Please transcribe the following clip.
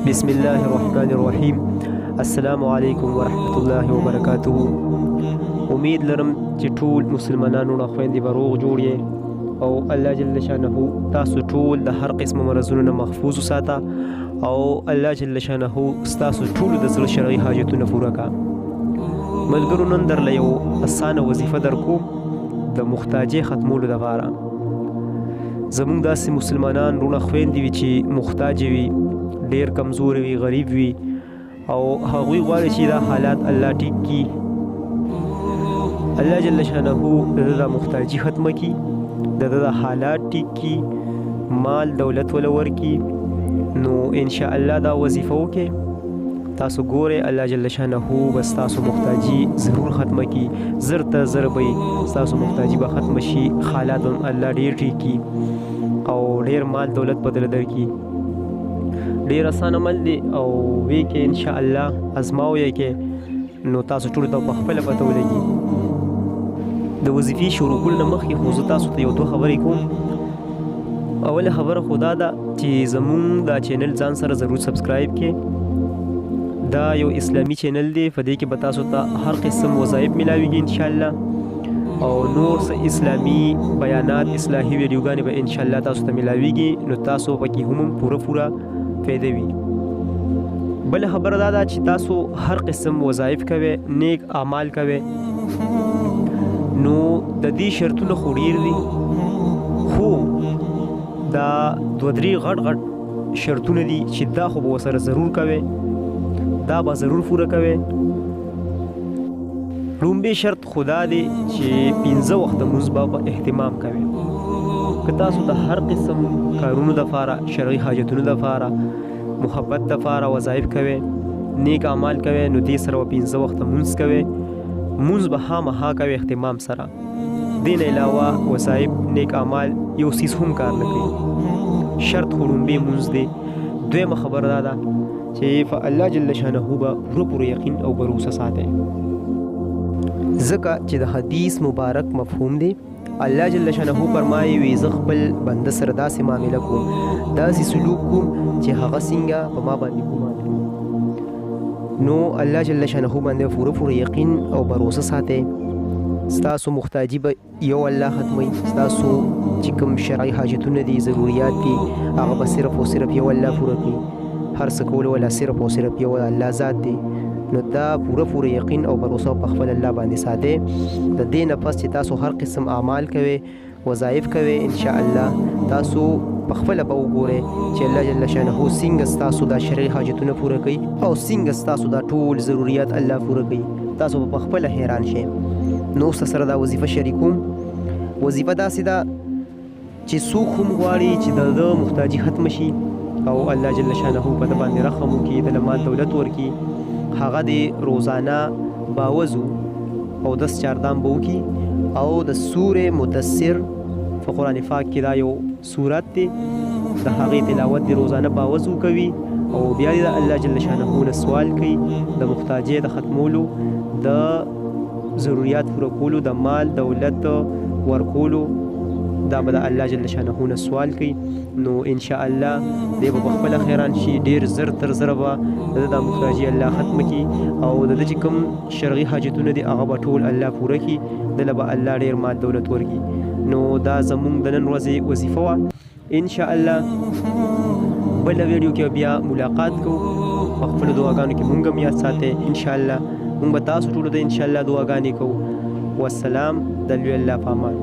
بسم الله الرحمن الرحیم. السلام علیکم ورحمت الله وبرکاته. امید لرم چې ټول مسلمانانو نه خويندې به روغ جوړ یې او الله جل شانه تاسو ټول د هر قسم مرزونو نه محفوظ وساته او الله جل شانه تاسو ټول د زړه شرعي حاجتونه پوره کا. ملګرو نن درله یو اسانه وظیفه درکو د محتاجۍ ختمولو لپاره. زمونږ داسې مسلمانان رونه خويندې وي چې محتاج وي، ډیر کمزور وي، غریب وي او هغوی غواړي چې دا حالات الله ټیک کی، الله جل شانه د محتاجی ختمه کی، د حالات ټیک کی، مال دولت ول ورکی. نو ان شاء الله دا وظیفه وکي تاسو ګوره الله جل شانه بس تاسو محتاجی ضرور ختمه کی. زر ته زر به تاسو محتاجی به ختم شي، حالات الله ډیر ټیک کی او ډیر مال دولت بدل درکی. ډیر آسان عمل دی او وی کې ان شاء الله ازماو یې کې نو تاسو ټول ته په خپل پته ولګي. د وظیفې شروع کول نه مخکې خو زه تاسو ته یو دوه خبرې کوم. اوله خبره خدا ده چې زمون دا چینل ځان سره ضرور سبسکرایب کړئ. دا یو اسلامی چینل دی، په دې کې به تاسو ته هر قسم وظایف ملاويږي ان شاء الله او نور اسلامی بیانات اصلاحي ویډیوګانې به ان شاء الله تاسو ته ملاويږي. نو تاسو پکې هم پوره فائدې وي. بل خبره دا ده چې تاسو هر قسم وظایف کوئ، نیک اعمال کوئ، نو د دې شرطونه خو ډیر دي، خو دا دوه درې غټ شرطونه دي چې دا خو به ورسره ضرور کوئ، دا به ضرور پوره کوئ. لومبی شرط خدا دی چې 15 وخت مونځ به اهتمام کوئ. که تاسو د هر قسم کارونو دپاره، شرعي حاجتونو دپاره، محبت دپاره وظایف کوئ، نیک اعمال کوئ، نو دې سره به 15 وخت مونځ کوئ. مونځ به خامخا کوئ اهتمام سره. دې نه علاوه وظایف، نیک اعمال یو څیز هم کار نه کوي. شرط خو لومبی مونځ دی. دویمه خبره دا ده چې په الله جل شانه به پوره یقین او بروسه ساتئ، ځکه چې د حدیث مبارک مفهوم دی. الله جل شانه فرمایي وي زه خپل بنده سره داسې معامله کوم، داسې سلوک کوم چې هغه څنګه په ما باندې ګمان کوي. نو الله جل شانه باندې پوره یقین او بروسه ساتئ. ستاسو محتاجی به یو الله ختموي، ستاسو چې کوم شرعي حاجتونه دي، ضروريات دي، هغه به صرف او صرف یو الله پوره کوي. هر څه کول ولا صرف او صرف یو الله ذات دی. نو دا پوره یقین او بروسه په خپل الله باندې ساتئ. د دې نه پس چې تاسو هر قسم اعمال کوئ، وظایف کوئ، ان شاء الله تاسو په خپل به وګورئ چې الله جل شانه څنګه تاسو دا شرعي حاجتونه پوره کوي او څنګه تاسو دا ټول ضروريات الله پوره کوي. تاسو په خپل حیران شئ. نو سره دا وظیفه شریکوم. وظیفه داسې ده چې څوک هم غواړي چې د محتاجی ختم شي او الله جل شانه په د باندې رحم وکړي، د مال دولت ورکړي. هغه د روزانه باوزو او 10 چاردام به وکړي او د سورې مدثر په قرآن پاک کې دا یو سورت دی، د هغې تلاوت د روزانه باوزو کوي او بیا د الله جل شانه نه سوال کوي د محتاجۍ د ختمولو، د ضروريات پوره کولو، د مال دولت ورکولو. دا به د الله جل شانه نه سوال کوي. نو ان شاء الله دی به خپل خیران شي. ډیر زر تر زر به د محتاجی الله ختم کی او د چې کوم شرعي حاجتونه دي هغه به ټول الله پوره کی، دله به الله ډیر مال دولت ورکي. نو دا زمونږ د نن ورځې وظیفه وه. ان شاء الله بل ویډیو کې بیا ملاقات کوو. په خپل دعاګانو کې مونږ هم یاد ساتئ. ان شاء الله مونږ به تاسو ټولو ته ان شاء الله دعاګانې کوو. والسلام. د لوی الله په امان.